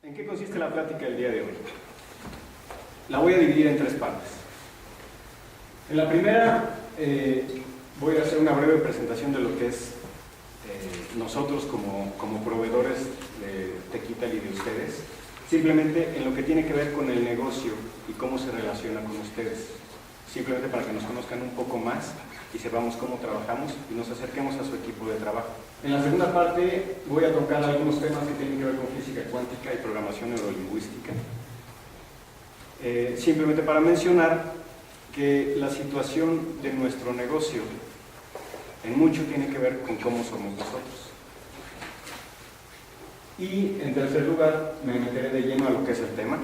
¿En qué consiste la plática del día de hoy? La voy a dividir en tres partes. En la primera voy a hacer una breve presentación de lo que es nosotros como proveedores de Tequital y de ustedes, simplemente en lo que tiene que ver con el negocio y cómo se relaciona con ustedes, simplemente para que nos conozcan un poco más y sepamos cómo trabajamos y nos acerquemos a su equipo de trabajo. En la segunda parte voy a tocar algunos temas que tienen que ver con física cuántica y programación neurolingüística, simplemente para mencionar que la situación de nuestro negocio en mucho tiene que ver con cómo somos nosotros. Y en tercer lugar me meteré de lleno a lo que es el tema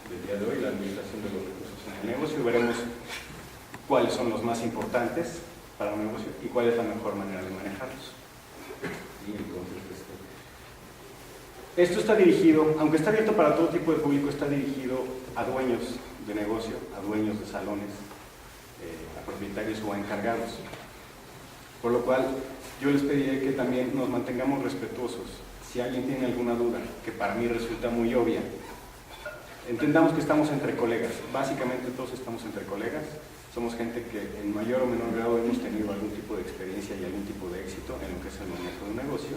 del día de hoy, la administración de los recursos en el negocio. Veremos cuáles son los más importantes para un negocio y cuál es la mejor manera de manejarlos. Y entonces, esto está dirigido, aunque está abierto para todo tipo de público, está dirigido a dueños de negocio, a dueños de salones, a propietarios o a encargados. Por lo cual, yo les pediré que también nos mantengamos respetuosos. Si alguien tiene alguna duda, que para mí resulta muy obvia, entendamos que estamos entre colegas. Básicamente todos estamos entre colegas. Somos gente que en mayor o menor grado hemos tenido algún tipo de experiencia y algún tipo de éxito en lo que es el manejo de un negocio.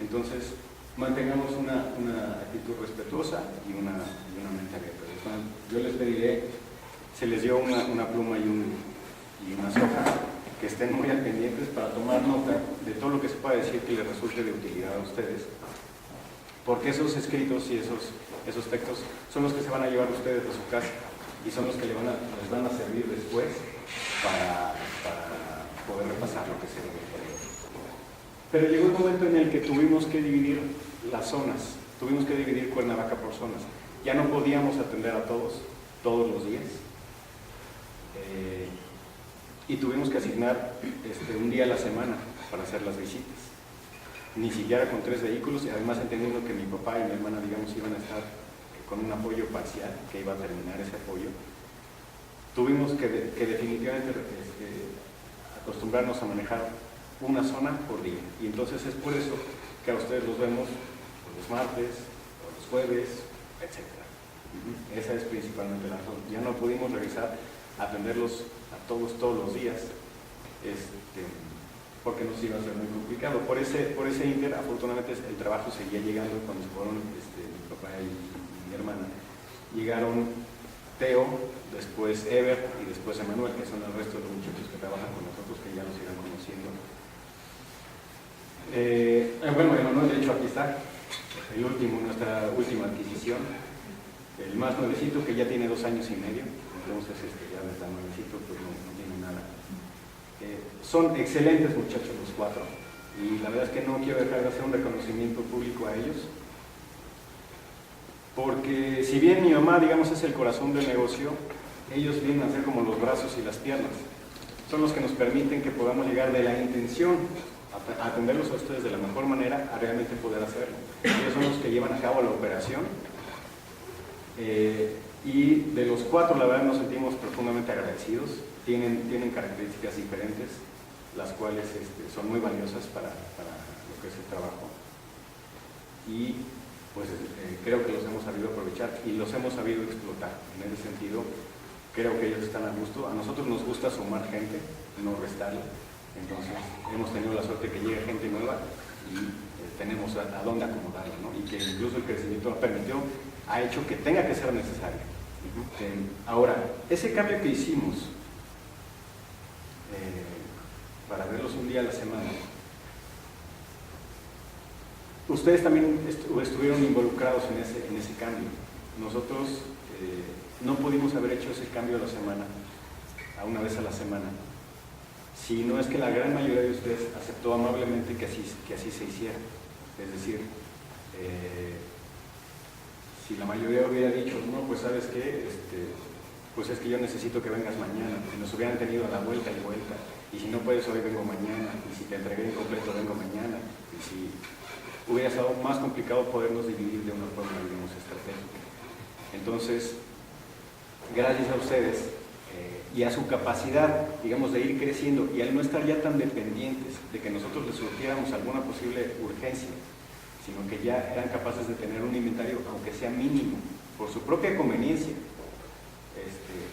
Entonces, mantengamos una actitud respetuosa y una mente abierta. Yo les pediré, se les dio una pluma y unas hojas, que estén muy al pendientes para tomar nota de todo lo que se pueda decir que les resulte de utilidad a ustedes, porque esos escritos y esos textos son los que se van a llevar ustedes a su casa y son los que les van a servir después para poder repasar lo que se debe. Pero llegó el momento en el que tuvimos que dividir las zonas, tuvimos que dividir Cuernavaca por zonas. Ya no podíamos atender a todos los días. Y tuvimos que asignar un día a la semana para hacer las visitas. Ni siquiera con 3 vehículos, y además entendiendo que mi papá y mi hermana, digamos, iban a estar con un apoyo parcial, que iba a terminar ese apoyo. Tuvimos que definitivamente acostumbrarnos a manejar una zona por día. Y entonces es por eso que a ustedes los vemos los martes, los jueves, etc. Esa es principalmente la razón. Ya no pudimos revisar, atenderlos a todos los días, porque nos iba a ser muy complicado. Por ese inter, afortunadamente el trabajo seguía llegando. Cuando se fueron mi papá y mi hermana, llegaron Teo, después Ever y después Emanuel, que son el resto de los muchachos que trabajan con nosotros, que ya los irán conociendo. Bueno, Emanuel, de hecho, aquí está, el último, nuestra última adquisición, el más nuevecito, que ya tiene 2 años y medio. Entonces ya de tan nuevecito pues no tiene nada. Son excelentes muchachos los 4 y la verdad es que no quiero dejar de hacer un reconocimiento público a ellos, porque si bien mi mamá, digamos, es el corazón del negocio, ellos vienen a ser como los brazos y las piernas. Son los que nos permiten que podamos llegar de la intención a atenderlos a ustedes de la mejor manera a realmente poder hacerlo. Ellos son los que llevan a cabo la operación. Y de los 4, la verdad, nos sentimos profundamente agradecidos. Tienen características diferentes, las cuales son muy valiosas para lo que es el trabajo. Y pues creo que los hemos sabido aprovechar y los hemos sabido explotar. En ese sentido, creo que ellos están a gusto. A nosotros nos gusta sumar gente, no restarla. Entonces, hemos tenido la suerte que llegue gente nueva y tenemos a dónde acomodarla, ¿no? Y que incluso el crecimiento ha hecho que tenga que ser necesario. Ahora, ese cambio que hicimos para verlos un día a la semana, ustedes también estuvieron involucrados en ese cambio. Nosotros no pudimos haber hecho ese cambio a la semana, a una vez a la semana, si no es que la gran mayoría de ustedes aceptó amablemente que así se hiciera. Es decir, si la mayoría hubiera dicho, no, pues sabes qué, pues es que yo necesito que vengas mañana, y nos hubieran tenido a la vuelta y vuelta, y si no puedes hoy vengo mañana, y si te entregué incompleto vengo mañana, y si hubiera sido más complicado podernos dividir de una forma, digamos, estratégica. Entonces, gracias a ustedes y a su capacidad, digamos, de ir creciendo, y al no estar ya tan dependientes de que nosotros les surgiéramos alguna posible urgencia, sino que ya eran capaces de tener un inventario, aunque sea mínimo, por su propia conveniencia,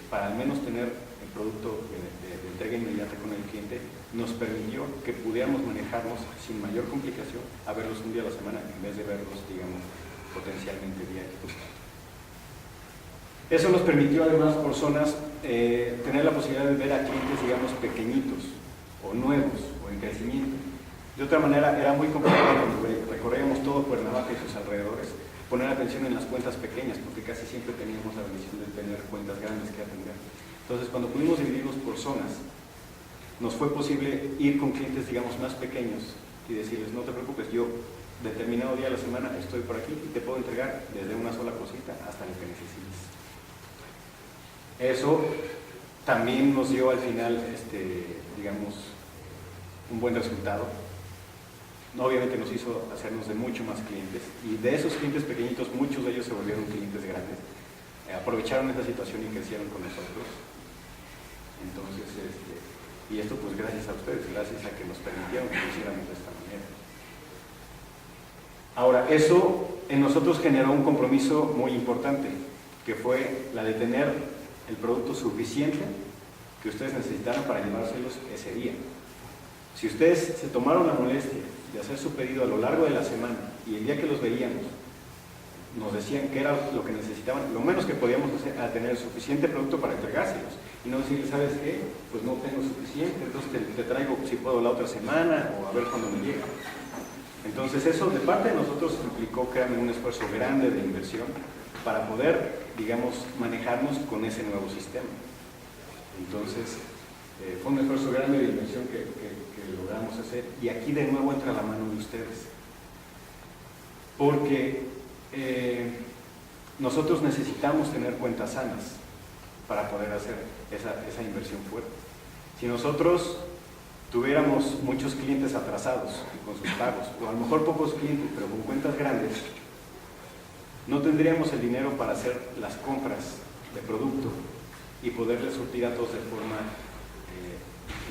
para al menos tener el producto de entrega inmediata con el cliente, nos permitió que pudiéramos manejarnos sin mayor complicación a verlos un día a la semana en vez de verlos, digamos, potencialmente diarios. Eso nos permitió además por zonas tener la posibilidad de ver a clientes, digamos, pequeñitos o nuevos o en crecimiento. De otra manera era muy complicado cuando recorríamos todo Cuernavaca y sus alrededores poner atención en las cuentas pequeñas, porque casi siempre teníamos la bendición de tener cuentas grandes que atender. Entonces, cuando pudimos dividirnos por zonas, nos fue posible ir con clientes, digamos, más pequeños y decirles, no te preocupes, yo determinado día a la semana estoy por aquí y te puedo entregar desde una sola cosita hasta lo que necesites. Eso también nos dio al final, digamos, un buen resultado. Obviamente nos hizo hacernos de mucho más clientes, y de esos clientes pequeñitos, muchos de ellos se volvieron clientes grandes. Aprovecharon esa situación y crecieron con nosotros. Entonces, y esto pues gracias a ustedes, gracias a que nos permitieron que lo hiciéramos de esta manera. Ahora, eso en nosotros generó un compromiso muy importante, que fue la de tener el producto suficiente que ustedes necesitaron para llevárselos ese día. Si ustedes se tomaron la molestia de hacer su pedido a lo largo de la semana y el día que los veíamos nos decían que era lo que necesitaban, lo menos que podíamos hacer era tener suficiente producto para entregárselos y no decirles, ¿sabes qué? Pues no tengo suficiente, entonces te traigo si puedo la otra semana o a ver cuándo me llega. Entonces eso de parte de nosotros implicó, créanme, un esfuerzo grande de inversión para poder, digamos, manejarnos con ese nuevo sistema. Entonces fue un esfuerzo grande de inversión que logramos hacer, y aquí de nuevo entra la mano de ustedes, porque nosotros necesitamos tener cuentas sanas para poder hacer esa inversión fuerte. Si nosotros tuviéramos muchos clientes atrasados con sus pagos, o a lo mejor pocos clientes pero con cuentas grandes, no tendríamos el dinero para hacer las compras de producto y poderles surtir a todos de forma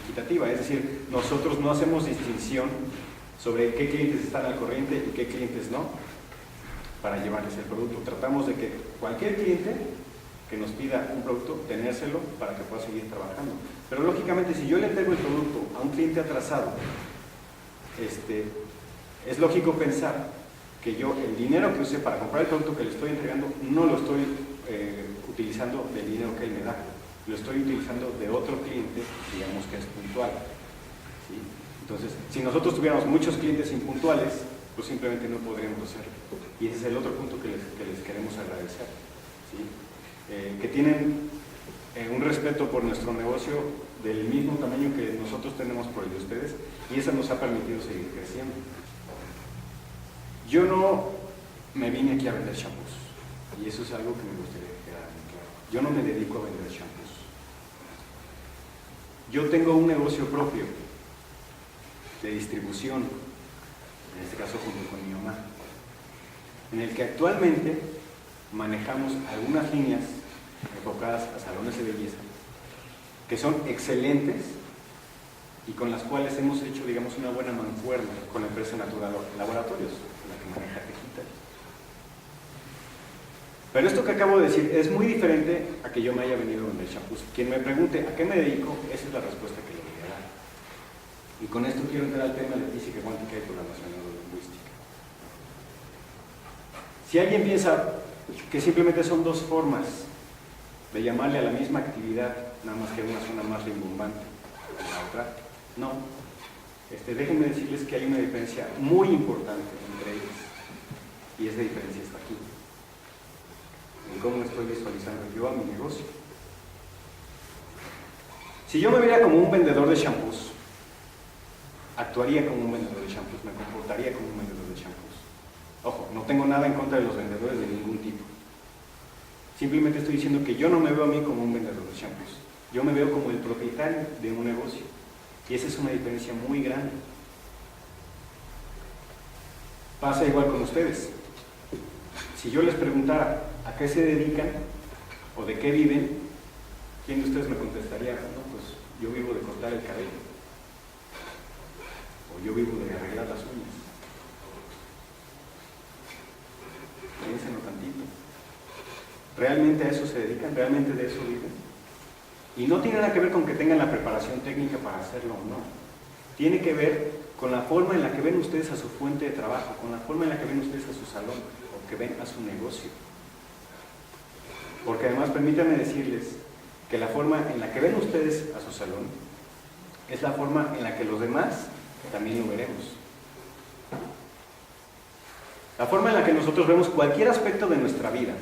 equitativa. Es decir, nosotros no hacemos distinción sobre qué clientes están al corriente y qué clientes no para llevarles el producto. Tratamos de que cualquier cliente que nos pida un producto, tenérselo para que pueda seguir trabajando. Pero lógicamente, si yo le entrego el producto a un cliente atrasado, es lógico pensar que yo el dinero que use para comprar el producto que le estoy entregando no lo estoy utilizando del dinero que él me da, lo estoy utilizando de otro cliente, digamos que es puntual, ¿sí? Entonces, si nosotros tuviéramos muchos clientes impuntuales, pues simplemente no podríamos hacerlo. Y ese es el otro punto que les queremos agradecer, ¿sí? Que tienen un respeto por nuestro negocio del mismo tamaño que nosotros tenemos por el de ustedes, y eso nos ha permitido seguir creciendo. Yo no me vine aquí a vender shampoos, y eso es algo que me gustaría que quedara muy claro. Yo no me dedico a vender shampoos. Yo tengo un negocio propio de distribución, en este caso junto con mi mamá, en el que actualmente manejamos algunas líneas enfocadas a salones de belleza que son excelentes y con las cuales hemos hecho, digamos, una buena mancuerna con la empresa Natural Laboratorios, la que maneja Tejita. Pero esto que acabo de decir es muy diferente a que yo me haya venido a vender shampoos. Quien me pregunte a qué me dedico, esa es la respuesta que le voy a dar. Y con esto quiero entrar al tema de física cuántica y programación neurolingüística. Si alguien piensa que simplemente son dos formas de llamarle a la misma actividad, nada más que una suena más rimbombante que la otra, no. Déjenme decirles que hay una diferencia muy importante entre ellas, y esa diferencia está aquí, en cómo estoy visualizando yo a mi negocio. Si yo me viera como un vendedor de shampoos, actuaría como un vendedor de shampoos, me comportaría como un vendedor de shampoos. Ojo, no tengo nada en contra de los vendedores de ningún tipo. Simplemente estoy diciendo que yo no me veo a mí como un vendedor de shampoos. Yo me veo como el propietario de un negocio. Y esa es una diferencia muy grande. Pasa igual con ustedes. Si yo les preguntara a qué se dedican o de qué viven, ¿quién de ustedes me contestaría? No, pues yo vivo de cortar el cabello. O yo vivo de arreglar las uñas. ¿Realmente a eso se dedican? ¿Realmente de eso viven? Y no tiene nada que ver con que tengan la preparación técnica para hacerlo o no. Tiene que ver con la forma en la que ven ustedes a su fuente de trabajo, con la forma en la que ven ustedes a su salón, o que ven a su negocio. Porque además, permítanme decirles que la forma en la que ven ustedes a su salón es la forma en la que los demás también lo veremos. La forma en la que nosotros vemos cualquier aspecto de nuestra vida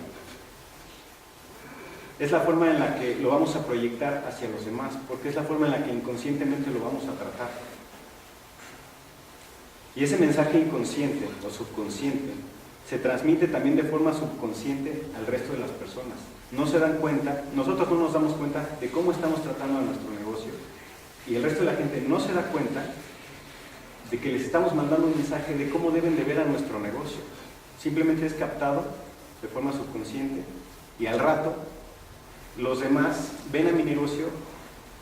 es la forma en la que lo vamos a proyectar hacia los demás, porque es la forma en la que inconscientemente lo vamos a tratar. Y ese mensaje inconsciente o subconsciente se transmite también de forma subconsciente al resto de las personas. No se dan cuenta, nosotros no nos damos cuenta de cómo estamos tratando a nuestro negocio, y el resto de la gente no se da cuenta de que les estamos mandando un mensaje de cómo deben de ver a nuestro negocio. Simplemente es captado de forma subconsciente, y al rato los demás ven a mi negocio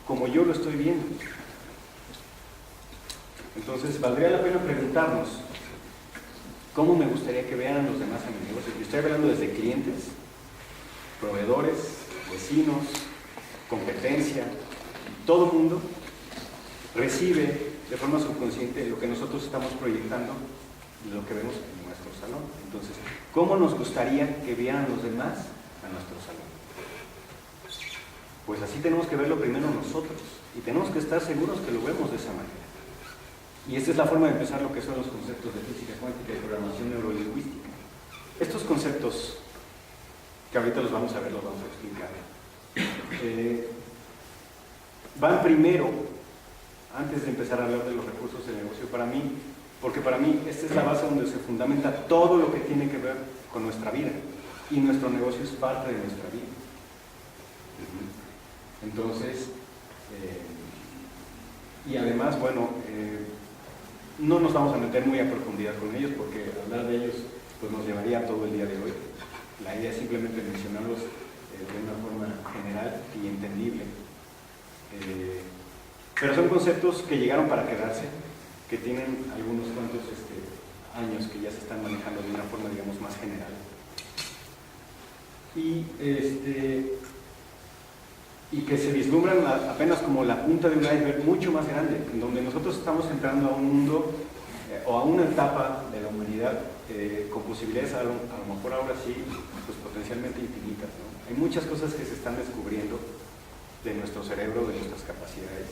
como yo lo estoy viendo. Entonces, valdría la pena preguntarnos cómo me gustaría que vean los demás a mi negocio. Y estoy hablando desde clientes, proveedores, vecinos, competencia. Todo mundo recibe de forma subconsciente lo que nosotros estamos proyectando y lo que vemos en nuestro salón. Entonces, ¿cómo nos gustaría que vieran los demás a nuestro salón? Pues así tenemos que verlo primero nosotros, y tenemos que estar seguros que lo vemos de esa manera. Y esta es la forma de empezar lo que son los conceptos de física cuántica y programación neurolingüística. Estos conceptos, que ahorita los vamos a ver, los vamos a explicar, van primero, antes de empezar a hablar de los recursos del negocio, para mí, porque para mí esta es la base donde se fundamenta todo lo que tiene que ver con nuestra vida, y nuestro negocio es parte de nuestra vida. Entonces, y además, bueno, no nos vamos a meter muy a profundidad con ellos, porque hablar de ellos pues nos llevaría todo el día de hoy. La idea es simplemente mencionarlos de una forma general y entendible. Pero son conceptos que llegaron para quedarse, que tienen algunos cuantos años que ya se están manejando de una forma, digamos, más general. Y que se vislumbran apenas como la punta de un iceberg mucho más grande, en donde nosotros estamos entrando a un mundo o a una etapa de la humanidad con posibilidades a lo mejor ahora sí, pues potencialmente infinitas, ¿no? Hay muchas cosas que se están descubriendo de nuestro cerebro, de nuestras capacidades,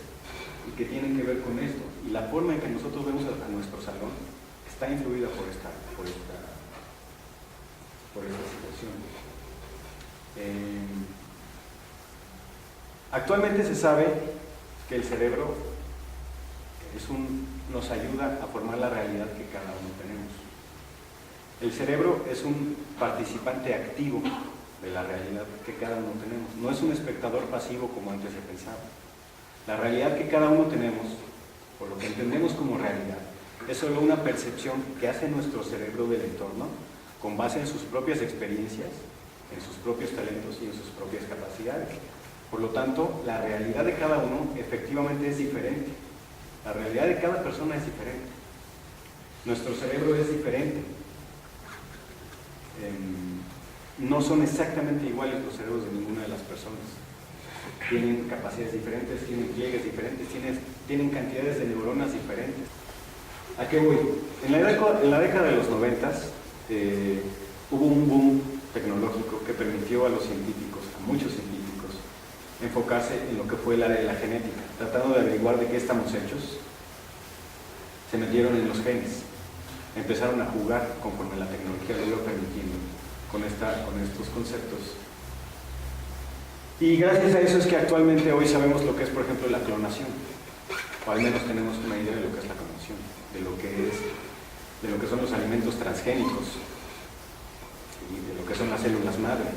y que tienen que ver con esto, y la forma en que nosotros vemos a nuestro salón está influida por esta situación. Actualmente se sabe que el cerebro nos ayuda a formar la realidad que cada uno tenemos. El cerebro es un participante activo de la realidad que cada uno tenemos. No es un espectador pasivo como antes se pensaba. La realidad que cada uno tenemos, por lo que entendemos como realidad, es solo una percepción que hace nuestro cerebro del entorno con base en sus propias experiencias, en sus propios talentos y en sus propias capacidades. Por lo tanto, la realidad de cada uno efectivamente es diferente. La realidad de cada persona es diferente. Nuestro cerebro es diferente. No son exactamente iguales los cerebros de ninguna de las personas. Tienen capacidades diferentes, tienen pliegues diferentes, tienen cantidades de neuronas diferentes. ¿A qué voy? En la década de los 90s hubo un boom tecnológico que permitió a los científicos, a muchos científicos, enfocarse en lo que fue el área de la genética, tratando de averiguar de qué estamos hechos. Se metieron en los genes, empezaron a jugar conforme la tecnología lo iba permitiendo con estos conceptos. Y gracias a eso es que actualmente hoy sabemos lo que es, por ejemplo, la clonación, o al menos tenemos una idea de lo que es la clonación, de lo que son los alimentos transgénicos y de lo que son las células madre.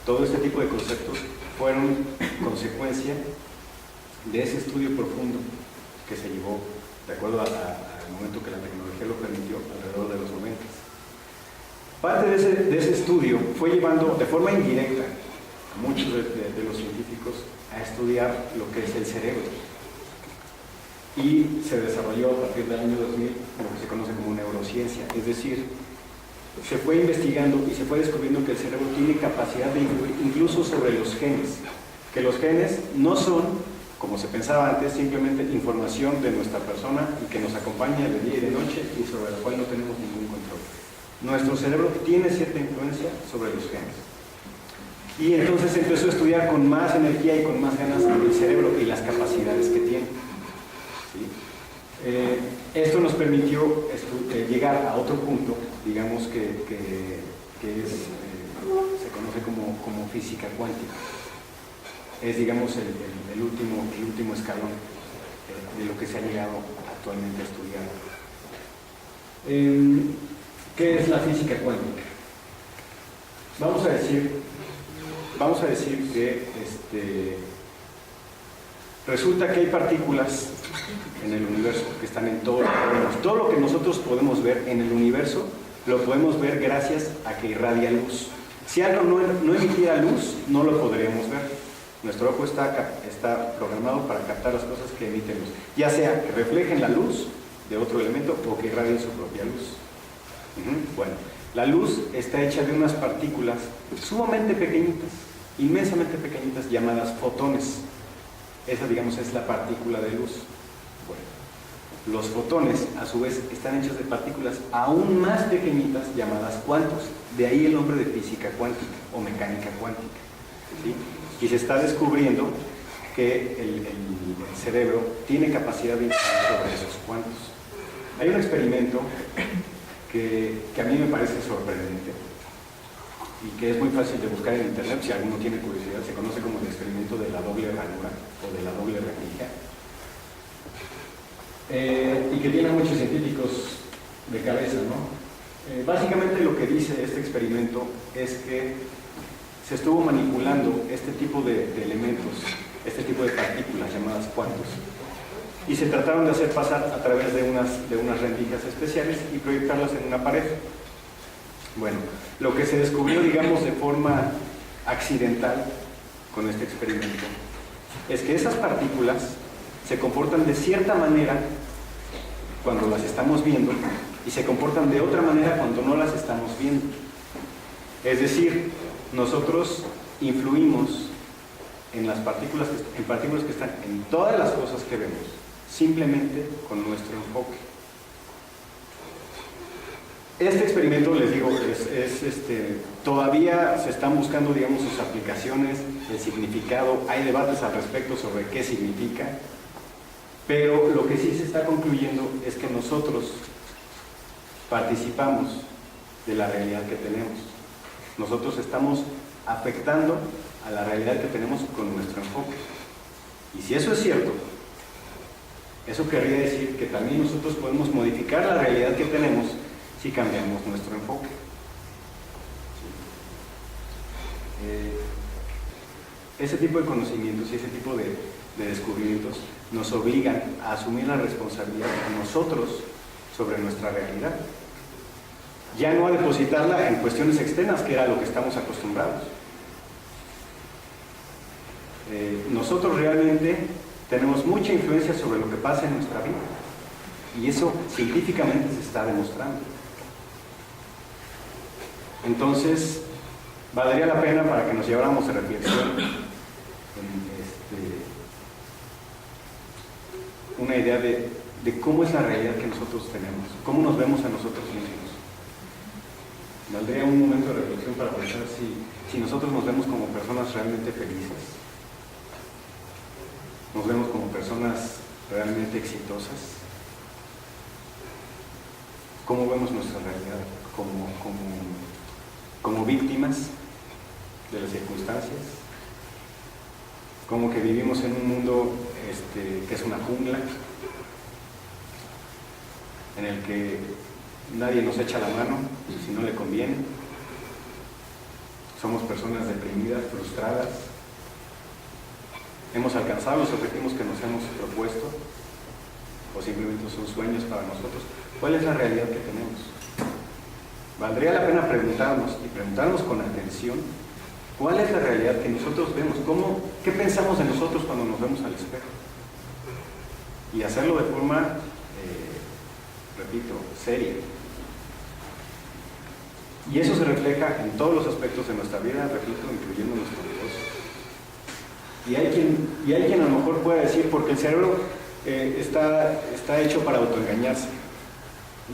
Todo este tipo de conceptos fueron consecuencia de ese estudio profundo que se llevó, de acuerdo al momento que la tecnología lo permitió, alrededor de los 90. Parte de ese estudio fue llevando de forma indirecta a muchos de los científicos a estudiar lo que es el cerebro. Y se desarrolló a partir del año 2000 lo que se conoce como neurociencia, es decir, se fue investigando y se fue descubriendo que el cerebro tiene capacidad de influir incluso sobre los genes, que los genes no son, como se pensaba antes, simplemente información de nuestra persona y que nos acompaña de día y de noche y sobre la cual no tenemos ningún control. Nuestro cerebro tiene cierta influencia sobre los genes. Y entonces empezó a estudiar con más energía y con más ganas el cerebro y las capacidades que tiene. ¿Sí? Esto nos permitió llegar a otro punto, digamos que se conoce como física cuántica. Es, digamos, el último escalón de lo que se ha llegado actualmente a estudiar. ¿Qué es la física cuántica? Vamos a decir que resulta que hay partículas en el universo que están en todo lo que vemos. Todo lo que nosotros podemos ver en el universo lo podemos ver gracias a que irradia luz. Si algo no emitiera luz, no lo podríamos ver. Nuestro ojo está programado para captar las cosas que emiten luz, ya sea que reflejen la luz de otro elemento o que irradien su propia luz. Bueno, la luz está hecha de unas partículas sumamente pequeñitas, inmensamente pequeñitas, llamadas fotones. Esa, digamos, es la partícula de luz. Bueno, los fotones, a su vez, están hechos de partículas aún más pequeñitas, llamadas cuantos. De ahí el nombre de física cuántica o mecánica cuántica. ¿Sí? Y se está descubriendo que el cerebro tiene capacidad de influir sobre esos cuantos. Hay un experimento que a mí me parece sorprendente y que es muy fácil de buscar en internet si alguno tiene curiosidad. Se conoce como el experimento de la doble ranura o de la doble rendija, y que tiene muchos científicos de cabeza, ¿no? Básicamente lo que dice este experimento es que se estuvo manipulando este tipo de elementos, este tipo de partículas llamadas cuantos, y se trataron de hacer pasar a través de unas rendijas especiales y proyectarlas en una pared. Bueno, lo que se descubrió, digamos, de forma accidental con este experimento es que esas partículas se comportan de cierta manera cuando las estamos viendo y se comportan de otra manera cuando no las estamos viendo. Es decir, nosotros influimos en las partículas que están en todas las cosas que vemos, simplemente con nuestro enfoque. Este experimento, les digo, todavía se están buscando, digamos, sus aplicaciones, el significado. Hay debates al respecto sobre qué significa, pero lo que sí se está concluyendo es que nosotros participamos de la realidad que tenemos. Nosotros estamos afectando a la realidad que tenemos con nuestro enfoque. Y si eso es cierto, eso querría decir que también nosotros podemos modificar la realidad que tenemos si cambiamos nuestro enfoque. Ese tipo de conocimientos y ese tipo de descubrimientos nos obligan a asumir la responsabilidad a nosotros sobre nuestra realidad. Ya no a depositarla en cuestiones externas, que era lo que estamos acostumbrados. Nosotros realmente tenemos mucha influencia sobre lo que pasa en nuestra vida, y eso científicamente se está demostrando. Entonces, valdría la pena, para que nos lleváramos a reflexión, una idea de cómo es la realidad que nosotros tenemos, cómo nos vemos a nosotros mismos. Valdría un momento de reflexión para pensar si nosotros nos vemos como personas realmente felices, nos vemos como personas realmente exitosas, cómo vemos nuestra realidad, como víctimas de las circunstancias, como que vivimos en un mundo que es una jungla, en el que nadie nos echa la mano si no le conviene. Somos personas deprimidas, frustradas. Hemos alcanzado los objetivos que nos hemos propuesto, o simplemente son sueños para nosotros. ¿Cuál es la realidad que tenemos? Valdría la pena preguntarnos con atención cuál es la realidad que nosotros vemos, qué pensamos de nosotros cuando nos vemos al espejo, y hacerlo de forma, repito, seria. Y eso se refleja en todos los aspectos de nuestra vida, repito, incluyendo nuestro negocio. Y hay quien a lo mejor puede decir, porque el cerebro está hecho para autoengañarse.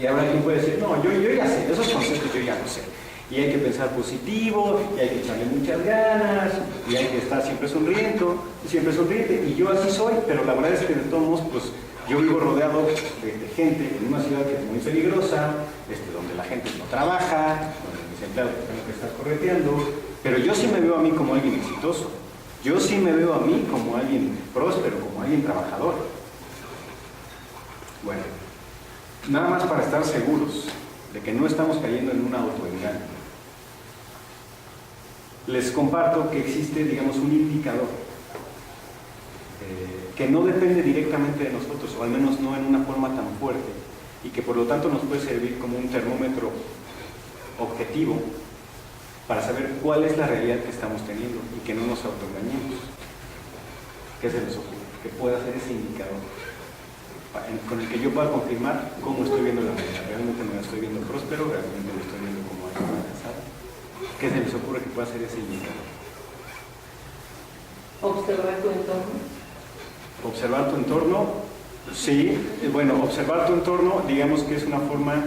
Y habrá quien puede decir, no, yo ya sé, esos conceptos yo ya lo sé. Y hay que pensar positivo, y hay que echarle muchas ganas, y hay que estar siempre sonriente, y yo así soy, pero la verdad es que de todos modos, pues yo vivo rodeado de gente en una ciudad que es muy peligrosa, donde la gente no trabaja, donde mis empleados tienen que estar correteando, pero yo sí me veo a mí como alguien exitoso, yo sí me veo a mí como alguien próspero, como alguien trabajador. Bueno, nada más para estar seguros de que no estamos cayendo en un autoengaño. Les comparto que existe, digamos, un indicador que no depende directamente de nosotros, o al menos no en una forma tan fuerte, y que por lo tanto nos puede servir como un termómetro objetivo para saber cuál es la realidad que estamos teniendo y que no nos autoengañemos. ¿Qué se les ocurre? Que pueda ser ese indicador con el que yo pueda confirmar cómo estoy viendo la realidad. ¿Realmente me la estoy viendo próspero? ¿Realmente me estoy viendo como alguien avanzado? ¿Qué se les ocurre que pueda ser ese indicador? Observar tu entorno. Observar tu entorno, sí. Bueno, observar tu entorno, digamos que es una forma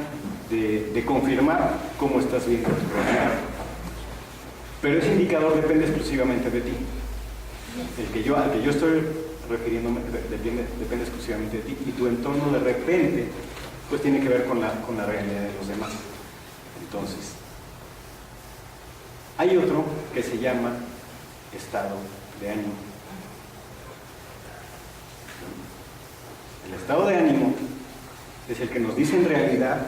de confirmar cómo estás viendo tu realidad. Pero ese indicador depende exclusivamente de ti. Al que yo estoy refiriéndome depende exclusivamente de ti, y tu entorno de repente pues tiene que ver con la realidad de los demás. Entonces, hay otro que se llama estado de ánimo. El estado de ánimo es el que nos dice en realidad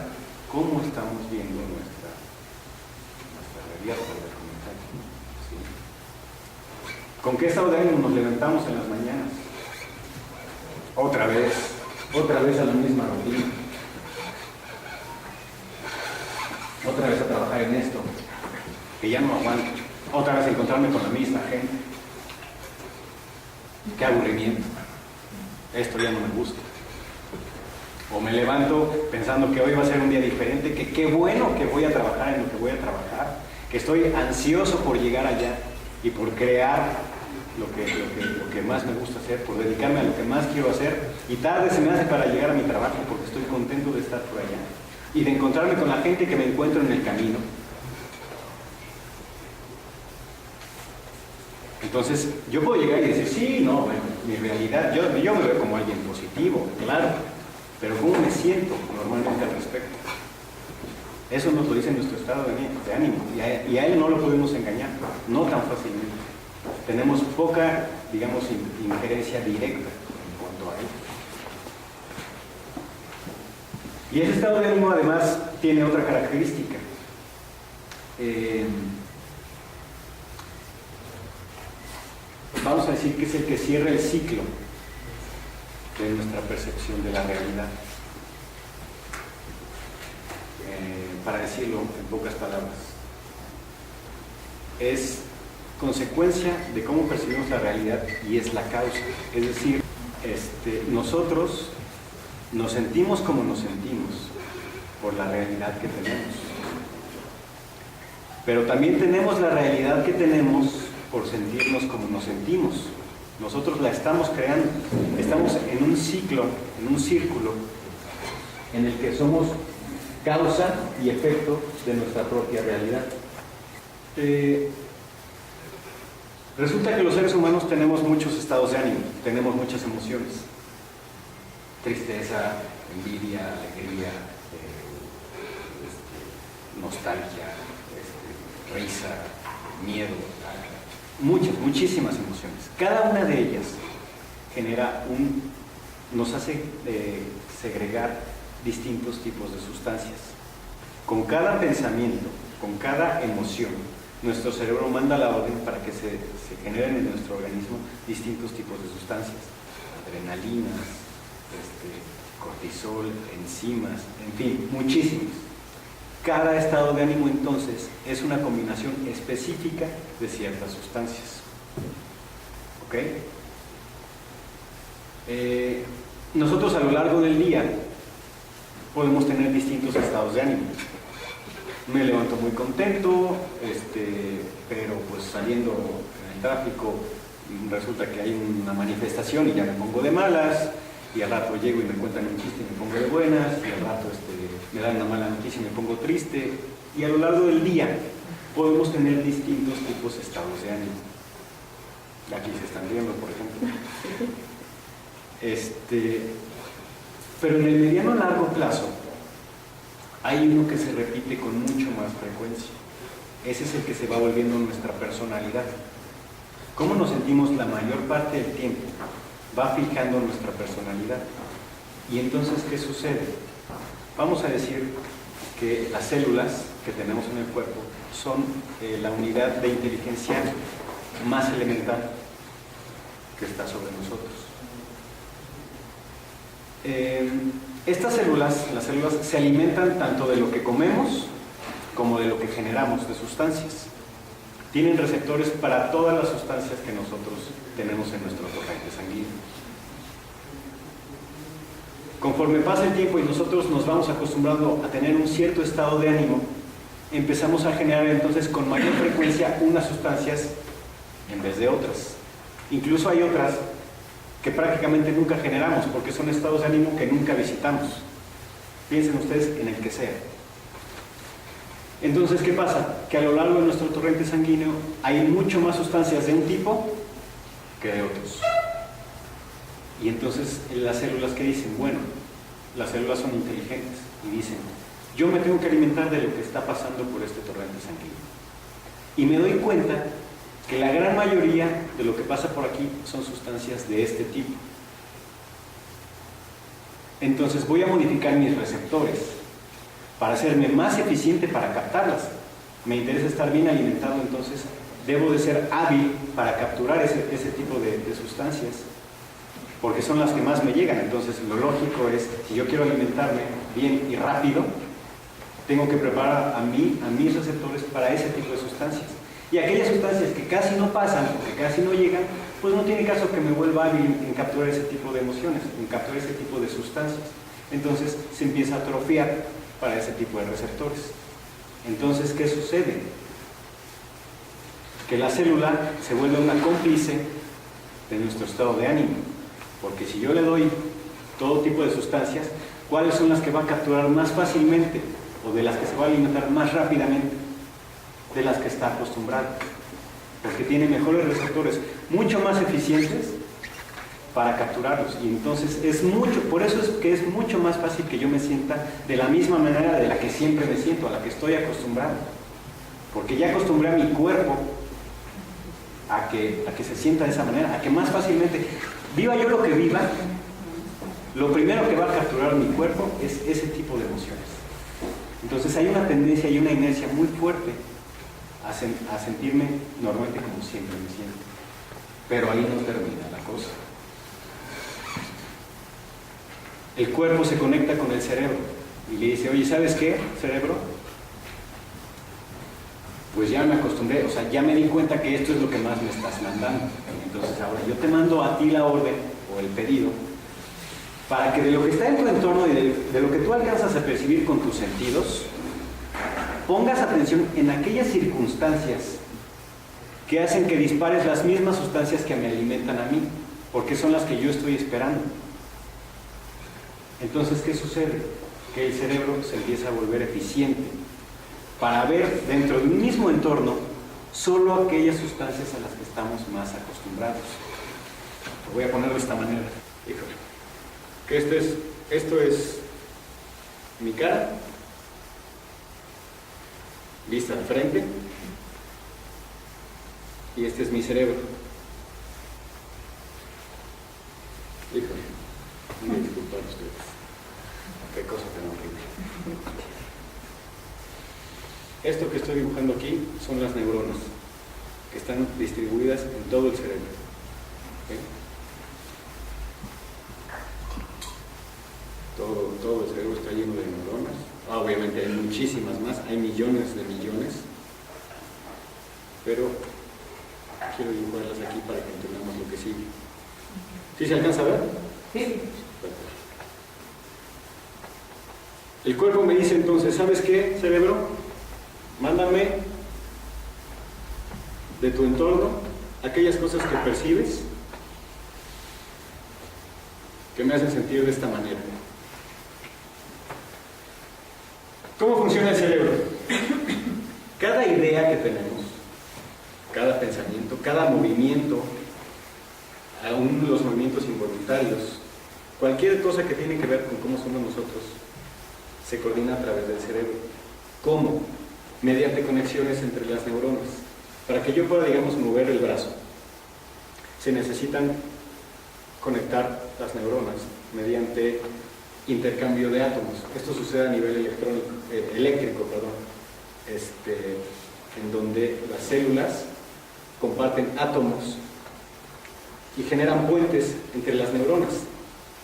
cómo estamos viendo nuestra realidad, por el comentario. ¿Sí? ¿Con qué estado de ánimo nos levantamos en las mañanas? Otra vez a la misma rutina. Otra vez a trabajar en esto, que ya no aguanto. Otra vez a encontrarme con la misma gente. Qué aburrimiento. Esto ya no me gusta. O me levanto pensando que hoy va a ser un día diferente, que qué bueno que voy a trabajar en lo que voy a trabajar, que estoy ansioso por llegar allá y por crear lo que más me gusta hacer, por dedicarme a lo que más quiero hacer, y tarde se me hace para llegar a mi trabajo porque estoy contento de estar por allá y de encontrarme con la gente que me encuentro en el camino. Entonces, yo puedo llegar y decir, sí, no, bueno, mi realidad, yo me veo como alguien positivo, claro, pero ¿cómo me siento normalmente al respecto? Eso nos lo dice nuestro estado de ánimo, y a él no lo podemos engañar, no tan fácilmente. Tenemos poca, digamos, injerencia directa en cuanto a él. Y ese estado de ánimo además tiene otra característica. Vamos a decir que es el que cierra el ciclo de nuestra percepción de la realidad. Para decirlo en pocas palabras, es consecuencia de cómo percibimos la realidad y es la causa. Es decir, nosotros nos sentimos como nos sentimos por la realidad que tenemos. Pero también tenemos la realidad que tenemos por sentirnos como nos sentimos. Nosotros la estamos creando. Estamos en un ciclo, en un círculo, en el que somos causa y efecto de nuestra propia realidad. Resulta que los seres humanos tenemos muchos estados de ánimo, tenemos muchas emociones. Tristeza, envidia, alegría, nostalgia, risa, miedo, muchísimas emociones. Cada una de ellas nos hace segregar distintos tipos de sustancias. Con cada pensamiento, con cada emoción, nuestro cerebro manda la orden para que se generen en nuestro organismo distintos tipos de sustancias, adrenalinas, cortisol, enzimas, en fin, muchísimos. Cada estado de ánimo entonces es una combinación específica de ciertas sustancias. ¿Ok? Nosotros a lo largo del día podemos tener distintos estados de ánimo. Me levanto muy contento, pero pues saliendo en el tráfico resulta que hay una manifestación y ya me pongo de malas, y al rato llego y me cuentan un chiste y me pongo de buenas, y al rato me dan una mala noticia y me pongo triste, y a lo largo del día podemos tener distintos tipos de estados de ánimo. Aquí se están riendo, por ejemplo. Pero en el mediano a largo plazo hay uno que se repite con mucho más frecuencia. Ese es el que se va volviendo nuestra personalidad. Cómo nos sentimos la mayor parte del tiempo va fijando nuestra personalidad. Y entonces, ¿qué sucede? Vamos a decir que las células que tenemos en el cuerpo son la unidad de inteligencia más elemental que está sobre nosotros. Estas células, las células, se alimentan tanto de lo que comemos como de lo que generamos de sustancias. Tienen receptores para todas las sustancias que nosotros tenemos en nuestro torrente sanguíneo. Conforme pasa el tiempo y nosotros nos vamos acostumbrando a tener un cierto estado de ánimo, empezamos a generar entonces con mayor frecuencia unas sustancias en vez de otras. Incluso hay otras que prácticamente nunca generamos porque son estados de ánimo que nunca visitamos. Piensen ustedes en el que sea. Entonces, ¿qué pasa? Que a lo largo de nuestro torrente sanguíneo hay mucho más sustancias de un tipo que de otros. Y entonces las células que dicen, bueno, las células son inteligentes y dicen, yo me tengo que alimentar de lo que está pasando por este torrente sanguíneo. Y me doy cuenta que la gran mayoría de lo que pasa por aquí son sustancias de este tipo. Entonces voy a modificar mis receptores para hacerme más eficiente para captarlas. Me interesa estar bien alimentado, entonces debo de ser hábil para capturar ese tipo de sustancias, porque son las que más me llegan. Entonces lo lógico es, si yo quiero alimentarme bien y rápido, tengo que preparar a mis receptores para ese tipo de sustancias. Y aquellas sustancias que casi no pasan, que casi no llegan, pues no tiene caso que me vuelva hábil en capturar ese tipo de emociones, en capturar ese tipo de sustancias. Entonces se empieza a atrofiar para ese tipo de receptores. Entonces, ¿qué sucede? Que la célula se vuelve una cómplice de nuestro estado de ánimo. Porque si yo le doy todo tipo de sustancias, ¿cuáles son las que va a capturar más fácilmente? O de las que se va a alimentar más rápidamente, de las que está acostumbrado. Porque tiene mejores receptores, mucho más eficientes para capturarlos. Y entonces por eso es que es mucho más fácil que yo me sienta de la misma manera de la que siempre me siento, a la que estoy acostumbrado. Porque ya acostumbré a mi cuerpo a que se sienta de esa manera, a que más fácilmente, viva yo lo que viva, lo primero que va a capturar mi cuerpo es ese tipo de emociones. Entonces hay una tendencia y una inercia muy fuerte a sentirme normalmente como siempre me siento. Pero ahí no termina la cosa. El cuerpo se conecta con el cerebro y le dice, oye, ¿sabes qué, cerebro? Pues ya me acostumbré, o sea, ya me di cuenta que esto es lo que más me estás mandando. Entonces ahora yo te mando a ti la orden o el pedido para que de lo que está en tu entorno y de lo que tú alcanzas a percibir con tus sentidos, pongas atención en aquellas circunstancias que hacen que dispares las mismas sustancias que me alimentan a mí, porque son las que yo estoy esperando. Entonces, ¿qué sucede? Que el cerebro se empieza a volver eficiente para ver dentro de un mismo entorno solo aquellas sustancias a las que estamos más acostumbrados. Lo voy a poner de esta manera. Híjole. Que esto es mi cara, vista al frente, y este es mi cerebro. Híjole, me disculpan ustedes. Qué cosa tan horrible. Esto que estoy dibujando aquí son las neuronas que están distribuidas en todo el cerebro. ¿Okay? Todo el cerebro está lleno de neuronas. Obviamente hay muchísimas más, hay millones de millones, pero quiero dibujarlas aquí para que entendamos lo que sigue. ¿Sí se alcanza a ver? Sí. El cuerpo me dice entonces, ¿sabes qué, cerebro? Mándame de tu entorno aquellas cosas que percibes que me hacen sentir de esta manera. ¿Cómo funciona el cerebro? Cada idea que tenemos, cada pensamiento, cada movimiento, aún los movimientos involuntarios, cualquier cosa que tiene que ver con cómo somos nosotros, se coordina a través del cerebro. ¿Cómo? Mediante conexiones entre las neuronas. Para que yo pueda, digamos, mover el brazo, se necesitan conectar las neuronas mediante intercambio de átomos. Esto sucede a nivel eléctrico, en donde las células comparten átomos y generan puentes entre las neuronas.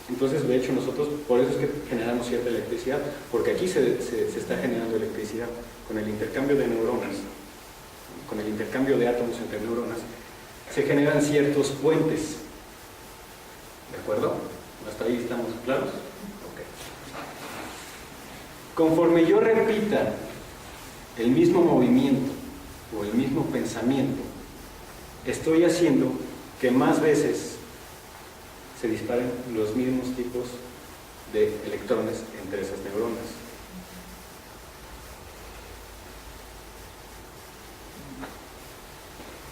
Entonces, de hecho, nosotros, por eso es que generamos cierta electricidad, porque aquí se está generando electricidad. Con el intercambio de neuronas, con el intercambio de átomos entre neuronas, se generan ciertos puentes. ¿De acuerdo? ¿Hasta ahí estamos claros? Okay. Conforme yo repita el mismo movimiento o el mismo pensamiento, estoy haciendo que más veces se disparen los mismos tipos de electrones entre esas neuronas.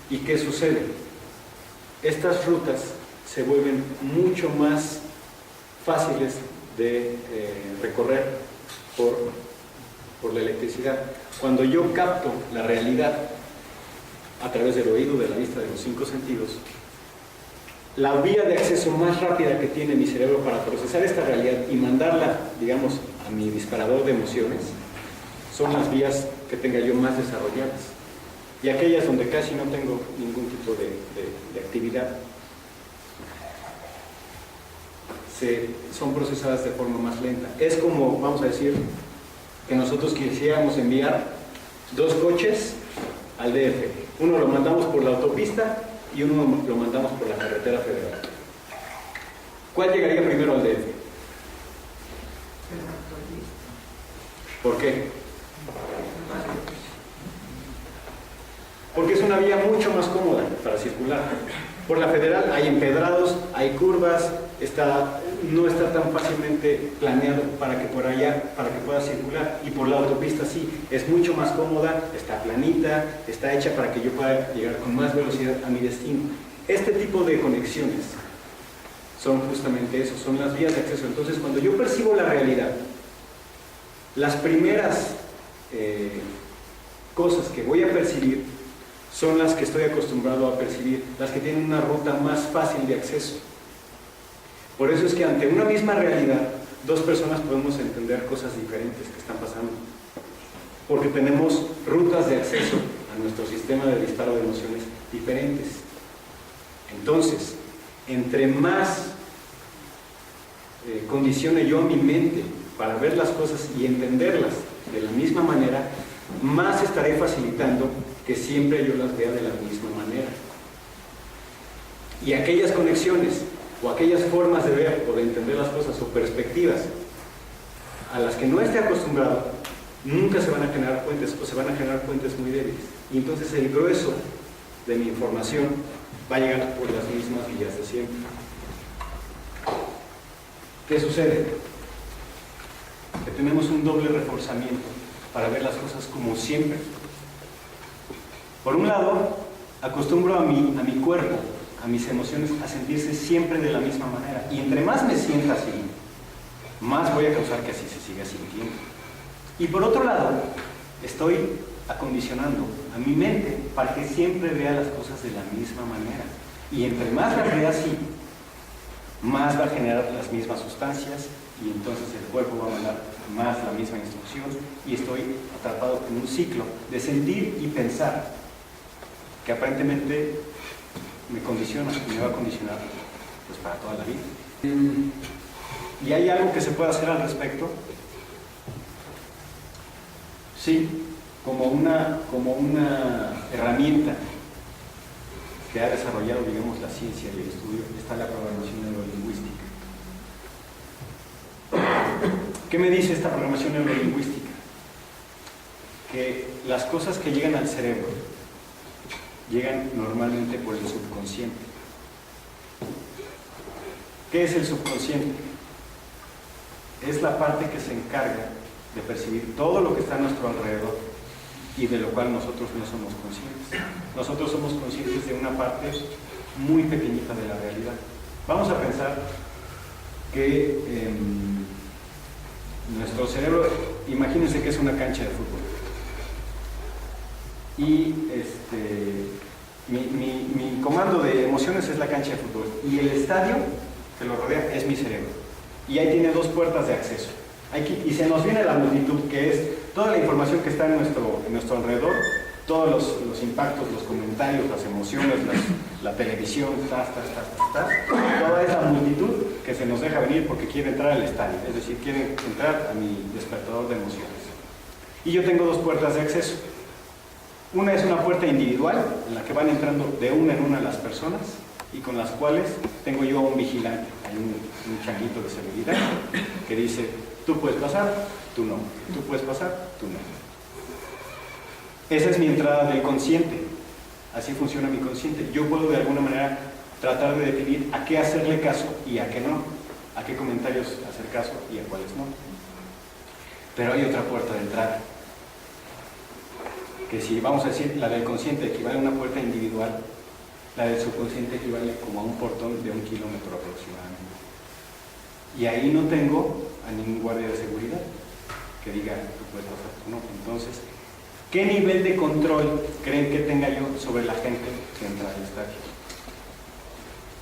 ¿Y qué sucede? Estas rutas se vuelven mucho más fáciles de recorrer por la electricidad. Cuando yo capto la realidad a través del oído, de la vista, de los 5 sentidos, la vía de acceso más rápida que tiene mi cerebro para procesar esta realidad y mandarla, digamos, a mi disparador de emociones, son las vías que tenga yo más desarrolladas. Y aquellas donde casi no tengo ningún tipo de actividad, son procesadas de forma más lenta. Es como, vamos a decir, que nosotros quisiéramos enviar 2 coches al DF. Uno lo mandamos por la autopista y uno lo mandamos por la carretera federal. ¿Cuál llegaría primero al DF? ¿Por qué? Porque es una vía mucho más cómoda para circular. Por la federal hay empedrados, hay curvas, no está tan fácilmente planeado para que pueda circular. Y por la autopista sí, es mucho más cómoda, está planita, está hecha para que yo pueda llegar con más velocidad a mi destino. Este tipo de conexiones son justamente eso, son las vías de acceso. Entonces, cuando yo percibo la realidad, las primeras cosas que voy a percibir son las que estoy acostumbrado a percibir, las que tienen una ruta más fácil de acceso. Por eso es que ante una misma realidad, 2 personas podemos entender cosas diferentes que están pasando. Porque tenemos rutas de acceso a nuestro sistema de disparo de emociones diferentes. Entonces, entre más condicione yo a mi mente para ver las cosas y entenderlas de la misma manera, más estaré facilitando que siempre yo las vea de la misma manera. Y aquellas conexiones o aquellas formas de ver o de entender las cosas o perspectivas a las que no esté acostumbrado, nunca se van a generar puentes o se van a generar puentes muy débiles. Y entonces el grueso de mi información va a llegar por las mismas vías de siempre. ¿Qué sucede? Que tenemos un doble reforzamiento para ver las cosas como siempre. Por un lado, acostumbro a mi cuerpo, a mis emociones, a sentirse siempre de la misma manera. Y entre más me sienta así, más voy a causar que así se siga sintiendo. Y por otro lado, estoy acondicionando a mi mente para que siempre vea las cosas de la misma manera. Y entre más la vea así, más va a generar las mismas sustancias y entonces el cuerpo va a mandar más la misma instrucción y estoy atrapado en un ciclo de sentir y pensar que aparentemente me condiciona y me va a condicionar pues para toda la vida. ¿Y hay algo que se pueda hacer al respecto? Sí, como una herramienta que ha desarrollado, digamos, la ciencia y el estudio, está la programación neurolingüística. ¿Qué me dice esta programación neurolingüística? que las cosas que llegan al cerebro llegan normalmente por el subconsciente. ¿Qué es el subconsciente? Es la parte que se encarga de percibir todo lo que está a nuestro alrededor y de lo cual nosotros no somos conscientes. Nosotros somos conscientes de una parte muy pequeñita de la realidad. Vamos a pensar que nuestro cerebro, imagínense que es una cancha de fútbol. Y mi comando de emociones es la cancha de fútbol. Y el estadio que lo rodea es mi cerebro. Y ahí tiene dos puertas de acceso. Y se nos viene la multitud, que es toda la información que está en nuestro alrededor, todos los impactos, los comentarios, las emociones, la televisión, toda esa multitud que se nos deja venir porque quiere entrar al estadio, es decir, quiere entrar a mi despertador de emociones. Y yo tengo dos puertas de acceso. Una es una puerta individual, en la que van entrando de una en una las personas, y con las cuales tengo yo a un vigilante. Hay un changuito de seguridad que dice: tú puedes pasar, tú no. Tú puedes pasar, tú no. Esa es mi entrada del consciente. Así funciona mi consciente. Yo puedo de alguna manera tratar de definir a qué hacerle caso y a qué no. A qué comentarios hacer caso y a cuáles no. Pero hay otra puerta de entrada, que si vamos a decir la del consciente equivale a una puerta individual, la del subconsciente equivale como a un portón de 1 kilómetro aproximadamente. Y ahí no tengo a ningún guardia de seguridad que diga: tú puedes pasar, tú no. Entonces, ¿qué nivel de control creen que tenga yo sobre la gente que entra al estadio?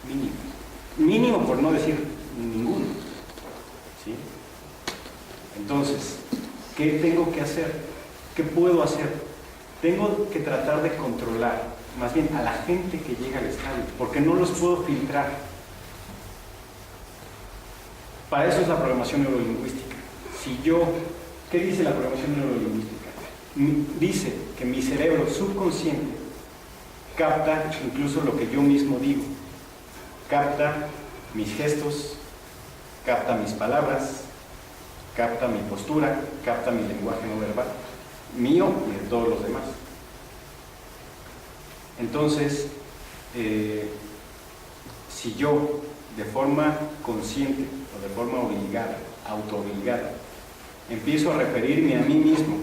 Mínimo. Mínimo, por no decir ninguno. ¿Sí? Entonces, ¿qué tengo que hacer? ¿Qué puedo hacer? Tengo que tratar de controlar, más bien, a la gente que llega al estadio, porque no los puedo filtrar. Para eso es la programación neurolingüística. ¿Qué dice la programación neurolingüística? Dice que mi cerebro subconsciente capta incluso lo que yo mismo digo, capta mis gestos, capta mis palabras, capta mi postura, capta mi lenguaje no verbal, mío y de todos los demás. Entonces, si yo de forma consciente o de forma obligada, autoobligada, empiezo a referirme a mí mismo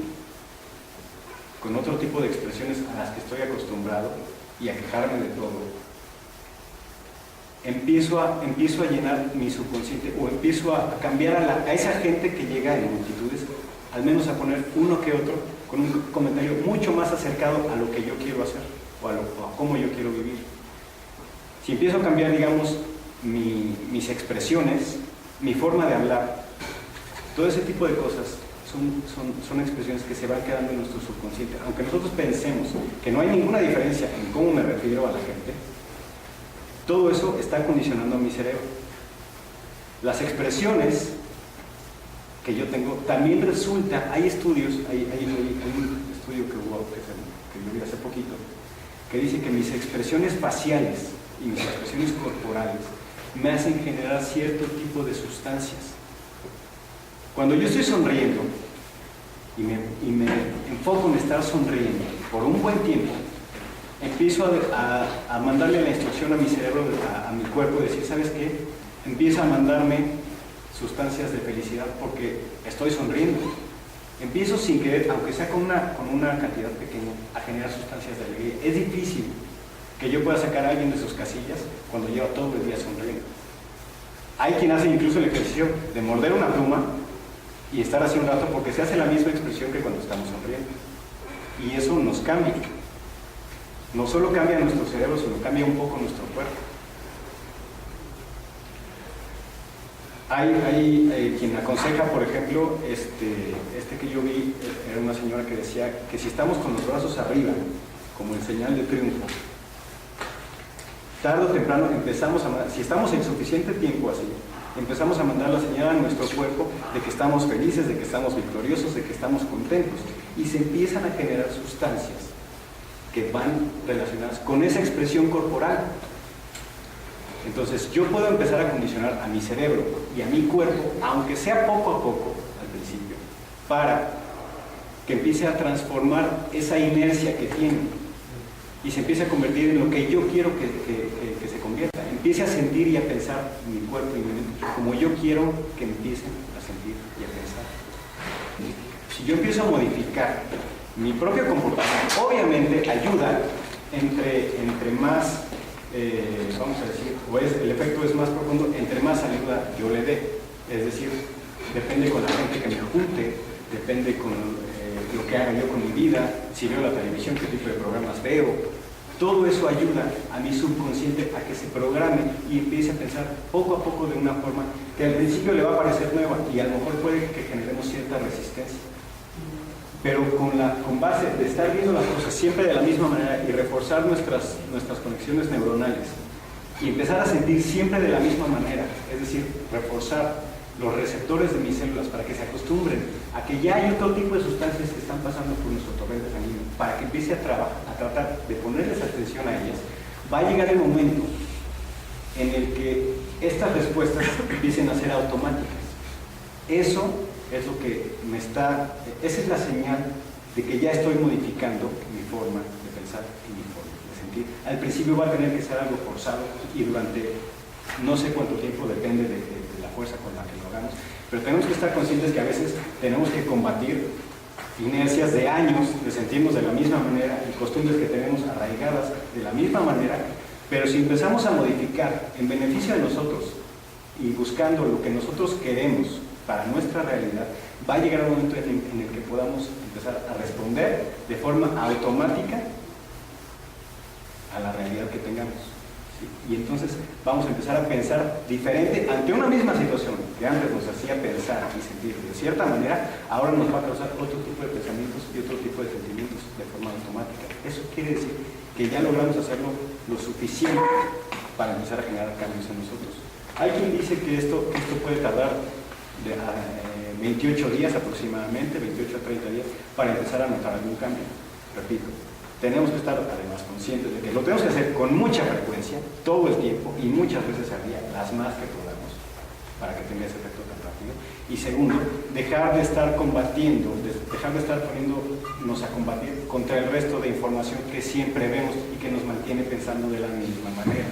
con otro tipo de expresiones a las que estoy acostumbrado y a quejarme de todo, empiezo a llenar mi subconsciente, o empiezo a cambiar a esa gente que llega en multitudes, al menos a poner uno que otro con un comentario mucho más acercado a lo que yo quiero hacer o a cómo yo quiero vivir. Si empiezo a cambiar, digamos, mis expresiones, mi forma de hablar, todo ese tipo de cosas son expresiones que se van quedando en nuestro subconsciente. Aunque nosotros pensemos que no hay ninguna diferencia en cómo me refiero a la gente, todo eso está condicionando a mi cerebro. Las expresiones que yo tengo también resulta, hay estudios, hay un estudio que yo vi hace poquito, que dice que mis expresiones faciales y mis expresiones corporales me hacen generar cierto tipo de sustancias. Cuando yo estoy sonriendo y me enfoco en estar sonriendo por un buen tiempo, empiezo a mandarle la instrucción a mi cerebro, a mi cuerpo, de decir: ¿sabes qué? Empieza a mandarme sustancias de felicidad porque estoy sonriendo. Empiezo sin querer, aunque sea con una cantidad pequeña, a generar sustancias de alegría. Es difícil que yo pueda sacar a alguien de sus casillas cuando lleva todo el día sonriendo. Hay quien hace incluso el ejercicio de morder una pluma y estar así un rato, porque se hace la misma expresión que cuando estamos sonriendo. Y eso nos cambia. No solo cambia nuestro cerebro, sino cambia un poco nuestro cuerpo. Hay quien aconseja, por ejemplo, que yo vi, era una señora que decía que si estamos con los brazos arriba, como en señal de triunfo, tarde o temprano si estamos en suficiente tiempo así, empezamos a mandar la señal a nuestro cuerpo de que estamos felices, de que estamos victoriosos, de que estamos contentos, y se empiezan a generar sustancias que van relacionadas con esa expresión corporal. Entonces yo puedo empezar a condicionar a mi cerebro y a mi cuerpo, aunque sea poco a poco al principio, para que empiece a transformar esa inercia que tiene y se empiece a convertir en lo que yo quiero que se convierta. Empiece a sentir y a pensar mi cuerpo y mi mente como yo quiero que empiecen a sentir y a pensar. Si yo empiezo a modificar mi propio comportamiento, obviamente ayuda entre más, vamos a decir, el efecto es más profundo, entre más ayuda yo le dé. Es decir, depende con la gente que me junte, depende con lo que haga yo con mi vida, si veo la televisión, qué tipo de programas veo. Todo eso ayuda a mi subconsciente a que se programe y empiece a pensar poco a poco de una forma que al principio le va a parecer nueva y a lo mejor puede que generemos cierta resistencia. Pero con base de estar viendo las cosas siempre de la misma manera y reforzar nuestras conexiones neuronales y empezar a sentir siempre de la misma manera, es decir, reforzar los receptores de mis células para que se acostumbren a que ya hay otro tipo de sustancias que están pasando por nuestro torrente sanguíneo, para que empiece a tratar de ponerles atención a ellas, va a llegar el momento en el que estas respuestas empiecen a ser automáticas. Eso es lo que esa es la señal de que ya estoy modificando mi forma de pensar y mi forma de sentir. Al principio va a tener que ser algo forzado y durante no sé cuánto tiempo, depende de la fuerza con la que lo hagamos, pero tenemos que estar conscientes que a veces tenemos que combatir inercias de años de sentirnos de la misma manera y costumbres que tenemos arraigadas de la misma manera, pero si empezamos a modificar en beneficio de nosotros y buscando lo que nosotros queremos para nuestra realidad, va a llegar un momento en el que podamos empezar a responder de forma automática a la realidad que tengamos. ¿Sí? Y entonces vamos a empezar a pensar diferente ante una misma situación que antes nos hacía pensar y sentir de cierta manera, ahora nos va a causar otro tipo de pensamientos y otro tipo de sentimientos de forma automática. Eso quiere decir que ya logramos hacerlo lo suficiente para empezar a generar cambios en nosotros. Hay quien dice que esto puede tardar de 28 días aproximadamente, 28 a 30 días, para empezar a notar algún cambio. Repito, tenemos que estar además conscientes de que lo tenemos que hacer con mucha frecuencia, todo el tiempo y muchas veces al día, las más que podamos, para que tenga ese efecto tan rápido. Y segundo, dejar de estar combatiendo, dejar de estar poniéndonos a combatir contra el resto de información que siempre vemos y que nos mantiene pensando de la misma manera.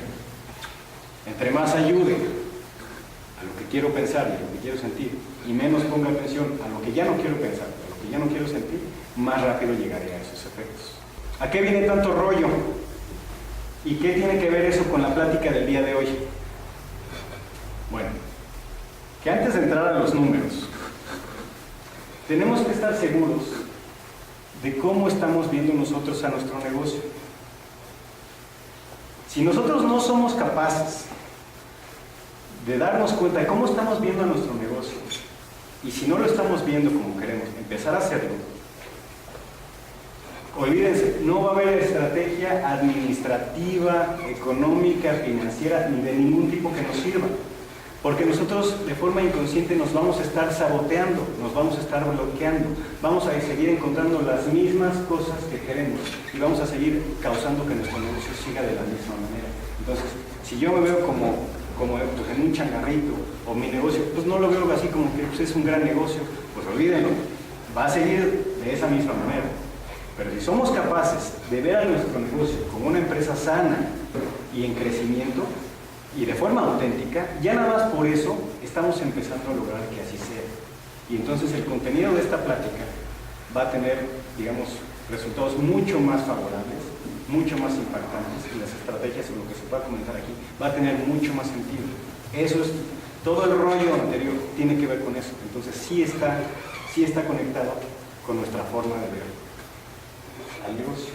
Entre más ayude a lo que quiero pensar y a lo que quiero sentir, y menos ponga atención a lo que ya no quiero pensar, a lo que ya no quiero sentir, más rápido llegaré a esos efectos. ¿A qué viene tanto rollo? ¿Y qué tiene que ver eso con la plática del día de hoy? Bueno, que antes de entrar a los números, tenemos que estar seguros de cómo estamos viendo nosotros a nuestro negocio. Si nosotros no somos capaces de darnos cuenta de cómo estamos viendo a nuestro negocio, y si no lo estamos viendo como queremos, empezar a hacerlo, olvídense, no va a haber estrategia administrativa, económica, financiera, ni de ningún tipo que nos sirva. Porque nosotros de forma inconsciente nos vamos a estar saboteando, nos vamos a estar bloqueando, vamos a seguir encontrando las mismas cosas que queremos y vamos a seguir causando que nuestro negocio siga de la misma manera. Entonces, si yo me veo como pues, en un changarrito o mi negocio, pues no lo veo así como que pues, es un gran negocio, pues olvídenlo, va a seguir de esa misma manera. Pero si somos capaces de ver a nuestro negocio como una empresa sana y en crecimiento y de forma auténtica, ya nada más por eso estamos empezando a lograr que así sea. Y entonces el contenido de esta plática va a tener, digamos, resultados mucho más favorables, mucho más impactantes, y las estrategias o lo que se pueda comentar aquí va a tener mucho más sentido. Eso es, todo el rollo anterior tiene que ver con eso. Entonces sí está conectado con nuestra forma de ver al negocio.